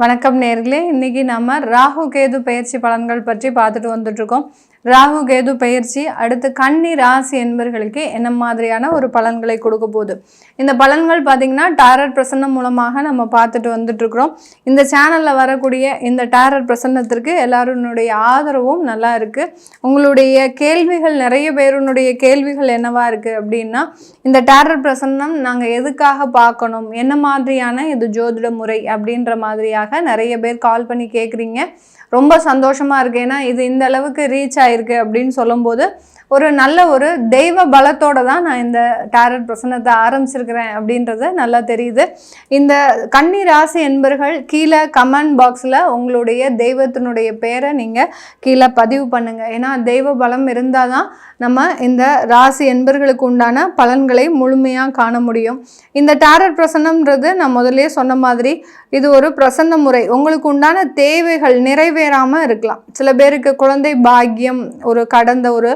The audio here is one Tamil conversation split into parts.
வணக்கம் நேர்களே, இன்னைக்கு நம்ம ராகு கேது பெயர்ச்சி பலன்கள் பற்றி பார்த்துட்டு வந்துட்டு இருக்கோம். ராகு கேது பெயர்ச்சி அடுத்து கன்னி ராசி என்பர்களுக்கு என்ன மாதிரியான ஒரு பலன்களை கொடுக்க போகுது. இந்த பலன்கள் பார்த்தீங்கன்னா டாரட் பிரசன்னம் மூலமாக நம்ம பார்த்துட்டு வந்துட்டு இருக்கிறோம். இந்த சேனலில் வரக்கூடிய இந்த டாரட் பிரசன்னத்திற்கு எல்லாருடைய ஆதரவும் நல்லா இருக்கு. உங்களுடைய கேள்விகள், நிறைய பேருடைய கேள்விகள் என்னவா இருக்கு அப்படின்னா, இந்த டாரட் பிரசன்னம் நாங்கள் எதுக்காக பார்க்கணும், என்ன மாதிரியான இது ஜோதிட முறை அப்படின்ற மாதிரியாக நிறைய பேர் கால் பண்ணி கேட்குறீங்க. ரொம்ப சந்தோஷமா இருக்கு. ஏன்னா இது இந்த அளவுக்கு ரீச் ஆயிருக்கு அப்படின்னு சொல்லும்போது ஒரு நல்ல ஒரு தெய்வ பலத்தோட தான் நான் இந்த டாரட் பிரசன்னத்தை ஆரம்பிச்சிருக்கிறேன் அப்படின்றது நல்லா தெரியுது. இந்த கன்னி ராசி என்பர்கள் கீழே கமெண்ட் பாக்ஸில் உங்களுடைய தெய்வத்தினுடைய பேரை நீங்கள் கீழே பதிவு பண்ணுங்க. ஏன்னா தெய்வ பலம் இருந்தால் தான் நம்ம இந்த ராசி என்பர்களுக்கு உண்டான பலன்களை முழுமையாக காண முடியும். இந்த டாரட் பிரசன்னம்ன்றது நான் முதலே சொன்ன மாதிரி இது ஒரு பிரசன்ன முறை. உங்களுக்கு உண்டான தேவைகள் நிறைவேறாமல் இருக்கலாம். சில பேருக்கு குழந்தை பாக்கியம் கடந்த ஒரு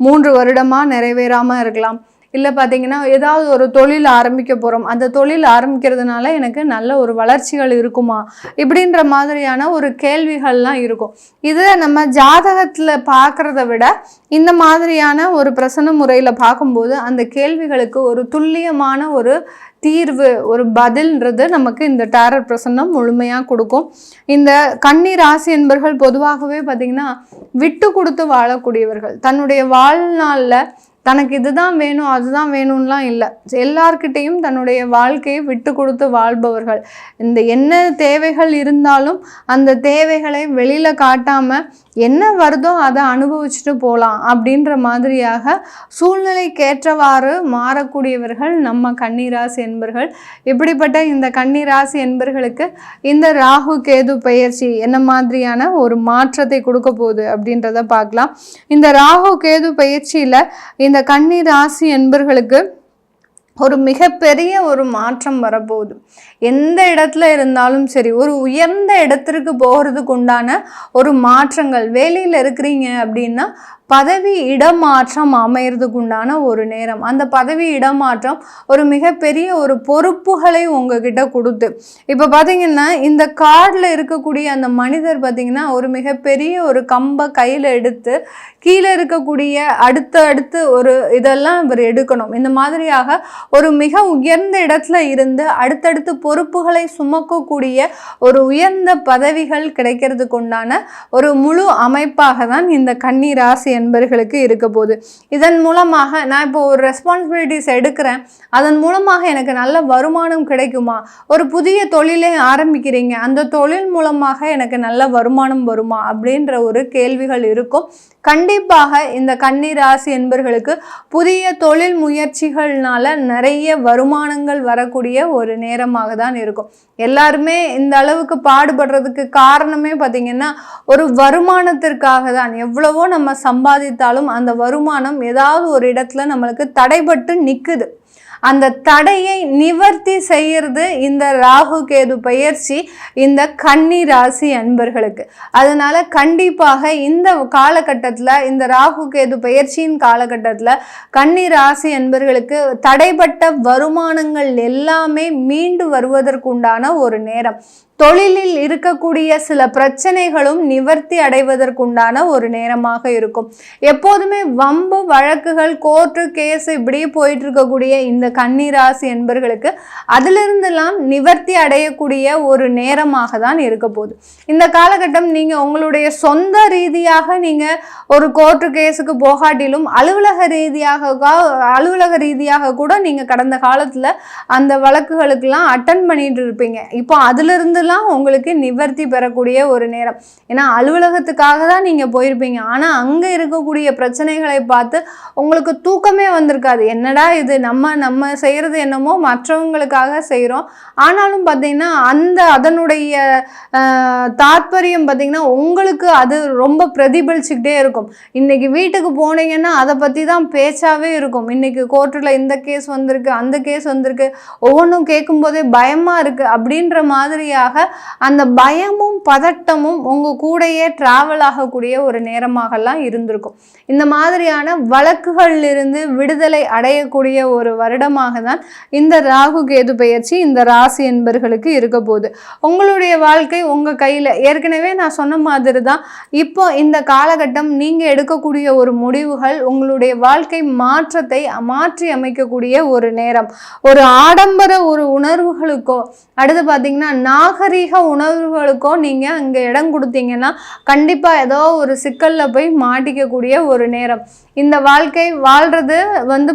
3 வருடமாக நிறைவேறாமல் இருக்கலாம். இல்லை பார்த்தீங்கன்னா ஏதாவது ஒரு தொழில் ஆரம்பிக்க போகிறோம், அந்த தொழில் ஆரம்பிக்கிறதுனால எனக்கு நல்ல ஒரு வளர்ச்சிகள் இருக்குமா இப்படின்ற மாதிரியான ஒரு கேள்விகள்லாம் இருக்கும். இதை நம்ம ஜாதகத்தில் பார்க்குறத விட இந்த மாதிரியான ஒரு பிரசன்ன முறையில் பார்க்கும்போது அந்த கேள்விகளுக்கு ஒரு துல்லியமான ஒரு தீர்வு, ஒரு பதில்ன்றது நமக்கு இந்த டாரட் பிரசன்னம் முழுமையாக கொடுக்கும். இந்த கன்னி ராசி என்பர்கள் பொதுவாகவே பார்த்திங்கன்னா விட்டு கொடுத்து வாழக்கூடியவர்கள். தன்னுடைய வாழ்நாளில் தனக்கு இதுதான் வேணும் அதுதான் வேணும்லாம் இல்லை, எல்லார்கிட்டையும் தன்னுடைய வாழ்க்கையை விட்டு கொடுத்து வாழ்பவர்கள். இந்த என்ன தேவைகள் இருந்தாலும் அந்த தேவைகளை வெளியில் காட்டாமல் என்ன வருதோ அதை அனுபவிச்சுட்டு போகலாம் அப்படின்ற மாதிரியாக சூழ்நிலைக்கேற்றவாறு மாறக்கூடியவர்கள் நம்ம கன்னிராசி என்பர்கள். இப்படிப்பட்ட இந்த கன்னிராசி என்பர்களுக்கு இந்த ராகு கேது பெயர்ச்சி என்ன மாதிரியான ஒரு மாற்றத்தை கொடுக்க போகுது அப்படின்றத பார்க்கலாம். இந்த ராகு கேது பெயர்ச்சியில் இந்த கன்னி ராசி என்பர்களுக்கு ஒரு மிகப்பெரிய ஒரு மாற்றம் வரப்போகுது. எந்த இடத்துல இருந்தாலும் சரி, ஒரு உயர்ந்த இடத்திற்கு போகிறதுக்கு உண்டான ஒரு மாற்றங்கள். வேலையில் இருக்கிறீங்க அப்படின்னா பதவி இடமாற்றம் அமையறதுக்கு உண்டான ஒரு நேரம். அந்த பதவி இடமாற்றம் ஒரு மிகப்பெரிய ஒரு பொறுப்புகளை உங்ககிட்ட கொடுத்து, இப்போ பார்த்தீங்கன்னா இந்த கார்டில் இருக்கக்கூடிய அந்த மனிதர் பார்த்தீங்கன்னா ஒரு மிகப்பெரிய ஒரு கம்பை கையில் எடுத்து கீழே இருக்கக்கூடிய அடுத்து ஒரு இதெல்லாம் இவர் எடுக்கணும். இந்த மாதிரியாக ஒரு மிக உயர்ந்த இடத்துல இருந்து அடுத்தடுத்து பொறுப்புகளை சுமக்கக்கூடிய ஒரு உயர்ந்த பதவிகள் கிடைக்கிறதுக்கு உண்டான ஒரு முழு அமைப்பாக தான் இந்த கன்னி ராசி என்பர்களுக்கு இருக்க போகுது. இதன் மூலமாக நான் இப்போ ஒரு ரெஸ்பான்சிபிலிட்டிஸ் எடுக்கிறேன், அதன் மூலமாக எனக்கு நல்ல வருமானம் கிடைக்குமா? ஒரு புதிய தொழிலை ஆரம்பிக்கிறீங்க, அந்த தொழில் மூலமாக எனக்கு நல்ல வருமானம் வருமா அப்படின்ற ஒரு கேள்விகள் இருக்கும். கண்டிப்பாக இந்த கன்னி ராசி என்பர்களுக்கு புதிய தொழில் முயற்சிகள்னால நிறைய வருமானங்கள் வரக்கூடிய ஒரு நேரமாக தான் இருக்கும். எல்லாருமே இந்த அளவுக்கு பாடுபடுறதுக்கு காரணமே பார்த்தீங்கன்னா ஒரு வருமானத்திற்காக தான். எவ்வளவோ நம்ம சம்பாதித்தாலும் அந்த வருமானம் ஏதாவது ஒரு இடத்துல நம்மளுக்கு தடைபட்டு நிற்குது. அந்த தடையை நிவர்த்தி செய்யறது இந்த ராகு கேது பெயர்ச்சி இந்த கன்னி ராசி அன்பர்களுக்கு. அதனால கண்டிப்பாக இந்த காலகட்டத்தில், இந்த ராகு கேது பெயர்ச்சியின் காலகட்டத்தில் கன்னி ராசி அன்பர்களுக்கு தடைப்பட்ட வருமானங்கள் எல்லாமே மீண்டு வருவதற்குண்டான ஒரு நேரம். தொழிலில் இருக்கக்கூடிய சில பிரச்சனைகளும் நிவர்த்தி அடைவதற்குண்டான ஒரு நேரமாக இருக்கும். எப்போதுமே வம்பு வழக்குகள், கோர்ட்டு கேஸ் இப்படியே போயிட்டு இருக்கக்கூடிய இந்த கன்னி ராசி என்பர்களுக்கு அதிலிருந்தெல்லாம் நிவர்த்தி அடையக்கூடிய ஒரு நேரமாக தான் இருக்க போகுது. இந்த காலகட்டம் நீங்கள் உங்களுடைய சொந்த ரீதியாக நீங்கள் ஒரு கோர்ட்டு கேஸுக்கு போகாட்டிலும் அலுவலக ரீதியாக கூட நீங்கள் கடந்த காலத்தில் அந்த வழக்குகளுக்கெல்லாம் அட்டன் பண்ணிட்டு இருப்பீங்க. இப்போ அதிலிருந்து உங்களுக்கு நிவர்த்தி பெறக்கூடிய ஒரு நேரம். ஏன்னா அலுவலகத்துக்காக தான் நீங்க போயிருப்பீங்க, ஆனா அங்க இருக்கக்கூடிய பிரச்சனைகளை பார்த்து உங்களுக்கு தூக்கமே வந்திருக்காது. என்னடா இது, நம்ம செய்யறது என்னமோ மற்றவங்களுக்காக செய்யறோம், ஆனாலும் பார்த்தீங்கன்னா அதனுடைய தாற்பயம் பார்த்தீங்கன்னா உங்களுக்கு அது ரொம்ப பிரதிபலிச்சுக்கிட்டே இருக்கும். இன்னைக்கு வீட்டுக்கு போனீங்கன்னா அதை பத்தி தான் பேச்சாவே இருக்கும். இன்னைக்கு கோர்ட்டில் இந்த கேஸ் வந்திருக்கு, அந்த கேஸ் வந்திருக்கு, ஒவ்வொன்றும் கேட்கும் போதே பயமா இருக்கு அப்படின்ற மாதிரியாக அந்த பயமும் பதட்டமும் உங்கள் கூடையே டிராவல் ஆகக்கூடிய ஒரு நேரமாகலாம் இருந்திருக்கும். இந்த மாதிரியான வழக்குகளிலிருந்து விடுதலை அடையக்கூடிய ஒரு வருடமாக தான் இந்த ராகு கேது பெயர்ச்சி இந்த ராசி என்பர்களுக்கு இருக்க போகுது. உங்களுடைய வாழ்க்கை உங்கள் கையில். ஏற்கனவே நான் சொன்ன மாதிரி தான் இப்போ இந்த காலகட்டம் நீங்கள் எடுக்கக்கூடிய ஒரு முடிவுகள் உங்களுடைய வாழ்க்கை மாற்றத்தை மாற்றி அமைக்கக்கூடிய ஒரு நேரம். ஒரு ஆடம்பர ஒரு உணர்வுகளுக்கோ அடுத்து பார்த்தீங்கன்னா நாகரீக உணர்வுகளுக்கோ நீங்கள் அங்கே இடம் கொடுத்தீங்கன்னா கண்டிப்பாக ஏதோ ஒரு சிக்கலில் போய் மாட்டிக்கக்கூடிய ஒரு நேரம். இந்த வாழ்க்கை வாழ்கிறது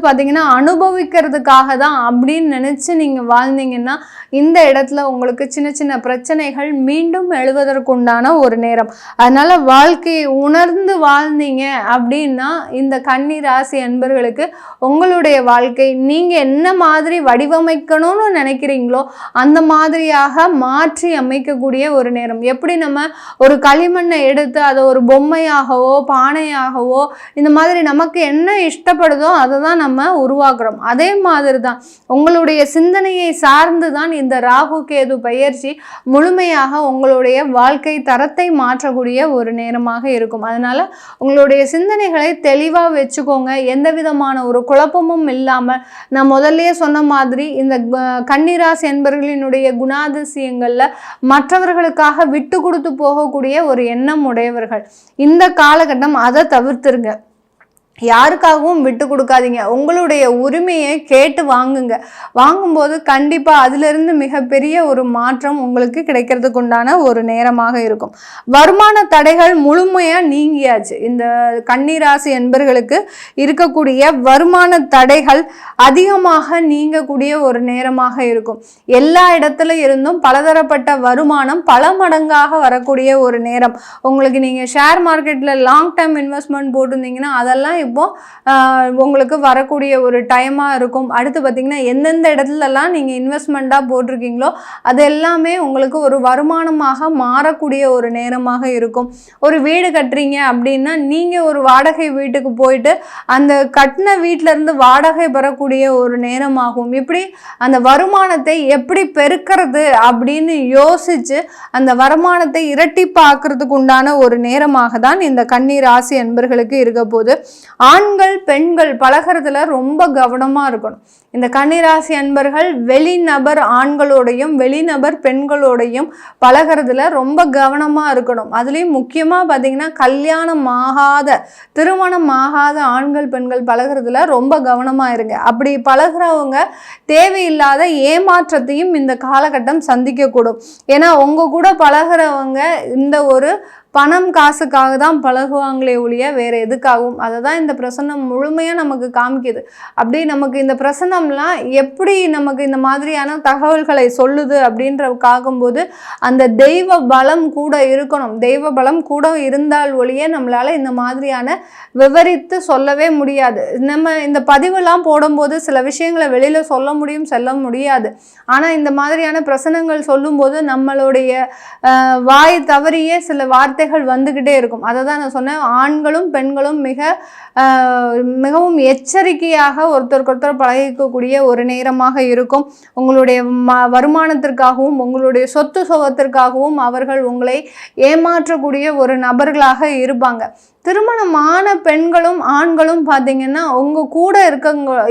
பார்த்தீங்கன்னா அனுபவிக்கிறதுக்காக தான் அப்படின்னு நினச்சி நீங்கள் வாழ்ந்தீங்கன்னா இந்த இடத்துல உங்களுக்கு சின்ன சின்ன பிரச்சனைகள் மீண்டும் எழுவதற்குண்டான ஒரு நேரம். அதனால் வாழ்க்கையை உணர்ந்து வாழ்ந்தீங்க அப்படின்னா இந்த கன்னி ராசி அன்பர்களுக்கு உங்களுடைய வாழ்க்கை நீங்கள் என்ன மாதிரி வடிவமைக்கணும்னு நினைக்கிறீங்களோ அந்த மாதிரியாக மாற்றி அமைக்கக்கூடிய ஒரு நேரம். எப்படி நம்ம ஒரு களிமண்ணை எடுத்து அதை ஒரு பொம்மையாகவோ பானையாகவோ இந்த மாதிரி நமக்கு என்ன இஷ்டப்படுதோ அதை தான் நம்ம உருவாக்குறோம். அதே மாதிரி தான் உங்களுடைய சிந்தனையை சார்ந்து தான் இந்த ராகு கேது பெயர்ச்சி முழுமையாக உங்களுடைய வாழ்க்கை தரத்தை மாற்றக்கூடிய ஒரு நேரமாக இருக்கும். அதனால உங்களுடைய சிந்தனைகளை தெளிவாக வச்சுக்கோங்க. எந்த விதமான ஒரு குழப்பமும் இல்லாமல் நான் முதல்லயே சொன்ன மாதிரி இந்த கன்னிராசி என்பவர்களினுடைய குணாதிசயங்களில் மற்றவர்களுக்காக விட்டு கொடுத்து போகக்கூடிய ஒரு எண்ணம் உடையவர்கள். இந்த காலகட்டம் அதை தவிர்த்துருங்க. யாருக்காகவும் விட்டு கொடுக்காதீங்க. உங்களுடைய உரிமையை கேட்டு வாங்குங்க. வாங்கும்போது கண்டிப்பாக அதிலிருந்து மிகப்பெரிய ஒரு மாற்றம் உங்களுக்கு கிடைக்கிறதுக்கு உண்டான ஒரு நேரமாக இருக்கும். வருமான தடைகள் முழுமையாக நீங்கியாச்சு. இந்த கன்னிராசி என்பர்களுக்கு இருக்கக்கூடிய வருமான தடைகள் அதிகமாக நீங்கக்கூடிய ஒரு நேரமாக இருக்கும். எல்லா இடத்துல இருந்தும் பலதரப்பட்ட வருமானம் பல மடங்காக வரக்கூடிய ஒரு நேரம். உங்களுக்கு நீங்கள் ஷேர் மார்க்கெட்டில் லாங் டேர்ம் இன்வெஸ்ட்மெண்ட் போட்டிருந்தீங்கன்னா அதெல்லாம் இப்போ உங்களுக்கு வரக்கூடிய ஒரு டைமாக இருக்கும். அடுத்து பார்த்தீங்கன்னா எந்தெந்த இடத்துலலாம் நீங்கள் இன்வெஸ்ட்மெண்ட்டாக போட்டிருக்கீங்களோ அது எல்லாமே உங்களுக்கு ஒரு வருமானமாக மாறக்கூடிய ஒரு நேரமாக இருக்கும். ஒரு வீடு கட்டுறீங்க அப்படின்னா நீங்கள் ஒரு வாடகை வீட்டுக்கு போயிட்டு அந்த கட்டின வீட்டிலேருந்து வாடகை பெறக்கூடிய ஒரு நேரமாகும். இப்படி அந்த வருமானத்தை எப்படி பெருக்கிறது அப்படின்னு யோசித்து அந்த வருமானத்தை இரட்டிப்பாக்குறதுக்கு உண்டான ஒரு நேரமாக தான் இந்த கன்னி ராசி என்பர்களுக்கு இருக்க போது. ஆண்கள் பெண்கள் பழகிறதுல ரொம்ப கவனமாக இருக்கணும். இந்த கன்னிராசி அன்பர்கள் வெளிநபர் ஆண்களோடையும் வெளிநபர் பெண்களோடையும் பழகிறதுல ரொம்ப கவனமாக இருக்கணும். அதுலேயும் முக்கியமாக பார்த்தீங்கன்னா கல்யாணம் ஆகாத திருமணம் ஆகாத ஆண்கள் பெண்கள் பழகிறதுல ரொம்ப கவனமாக இருங்க. அப்படி பழகிறவங்க தேவையில்லாத ஏமாற்றத்தையும் இந்த காலகட்டம் சந்திக்கக்கூடும். ஏன்னா உங்கள் கூட பழகிறவங்க இந்த ஒரு பணம் காசுக்காக தான் பழகுவாங்களே ஒழிய வேறு எதுக்காகவும். அதை தான் இந்த பிரசன்னம் முழுமையாக நமக்கு காமிக்குது. அப்படி நமக்கு இந்த பிரசன்னம்லாம் எப்படி நமக்கு இந்த மாதிரியான தகவல்களை சொல்லுது அப்படின்றக்காகும்போது அந்த தெய்வ பலம் கூட இருக்கணும். தெய்வ பலம் கூட இருந்தால் ஒழிய நம்மளால் இந்த மாதிரியான விவரித்து சொல்லவே முடியாது. நம்ம இந்த பதிவெல்லாம் போடும்போது சில விஷயங்களை வெளியில் சொல்ல முடியும் சொல்ல முடியாது. ஆனால் இந்த மாதிரியான பிரசனங்கள் சொல்லும்போது நம்மளுடைய வாய் தவறியே சில வார்த்தைகள் வந்துகிட்டே இருக்கும். அதை தான் நான் சொன்னேன். ஆண்களும் பெண்களும் மிகவும் எச்சரிக்கையாக ஒருத்தருக்கு பழகிக்கக்கூடிய ஒரு நேரமாக இருக்கும். உங்களுடைய வருமானத்திற்காகவும் உங்களுடைய சொத்து சுகத்திற்காகவும் அவர்கள் உங்களை ஏமாற்றக்கூடிய ஒரு நபர்களாக இருப்பாங்க. திருமணமான பெண்களும் ஆண்களும் பார்த்தீங்கன்னா உங்கள் கூட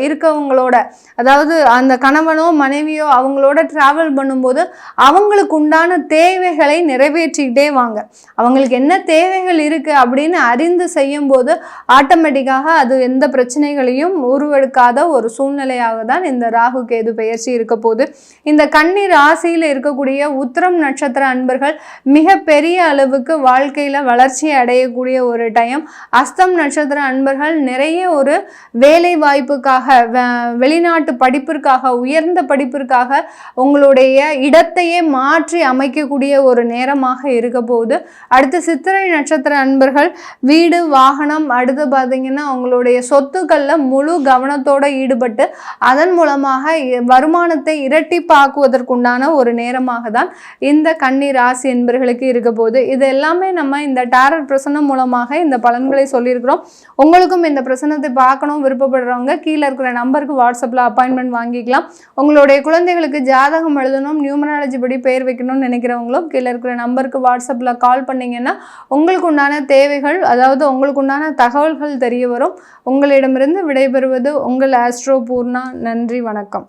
இருக்கவங்களோட அதாவது அந்த கணவனோ மனைவியோ அவங்களோட ட்ராவல் பண்ணும்போது அவங்களுக்கு உண்டான தேவைகளை நிறைவேற்றிக்கிட்டே வாங்க. அவங்களுக்கு என்ன தேவைகள் இருக்குது அப்படின்னு அறிந்து செய்யும்போது ஆட்டோமேட்டிக்காக அது எந்த பிரச்சனைகளையும் உருவெடுக்காத ஒரு சூழ்நிலையாக தான் இந்த ராகு கேது பெயர்ச்சி இருக்க போது. இந்த கன்னி ராசியில் இருக்கக்கூடிய உத்திரம் நட்சத்திர அன்பர்கள் மிக பெரிய அளவுக்கு வாழ்க்கையில் வளர்ச்சி அடையக்கூடிய ஒரு டைம். அஸ்தம் நட்சத்திர அன்பர்கள் நிறைய ஒரு வேலை வாய்ப்புக்காக வெளிநாட்டு படிப்பிற்காக உயர்ந்த படிப்பிற்காக உங்களுடைய இடத்தையே மாற்றி அமைக்கக்கூடிய ஒரு நேரமாக இருக்க போகுது. அடுத்து சித்திரை நட்சத்திர அன்பர்கள் வீடு வாகனம் அடுத்து பார்த்தீங்கன்னா உங்களுடைய சொத்துக்களில் முழு கவனத்தோடு ஈடுபட்டு அதன் மூலமாக வருமானத்தை இரட்டிப்பாக்குவதற்குண்டான ஒரு நேரமாக தான் இந்த கன்னி ராசி என்பர்களுக்கு இருக்க போகுது. இது எல்லாமே நம்ம இந்த டாரட் பிரசன்னம் மூலமாக இந்த இந்த பலன்களை சொல்லியிருக்கிறோம். உங்களுக்கும் இந்த பிரசன்னத்தை பார்க்கணும் விருப்பப்படுறவங்க கீழே இருக்கிற நம்பருக்கு வாட்ஸ்அப்பில் அப்பாயின்மெண்ட் வாங்கிக்கலாம். உங்களுடைய குழந்தைகளுக்கு ஜாதகம் எழுதணும், நியூமராலஜி படி பெயர் வைக்கணும்னு நினைக்கிறவங்களும் கீழே இருக்கிற நம்பருக்கு வாட்ஸ்அப்பில் கால் பண்ணிங்கன்னா உங்களுக்கு உண்டான தேவைகள், அதாவது உங்களுக்கு உண்டான தகவல்கள் தெரிய வரும். உங்களிடமிருந்து விடைபெறுவது உங்கள் ஆஸ்ட்ரோ பூர்ணா. நன்றி, வணக்கம்.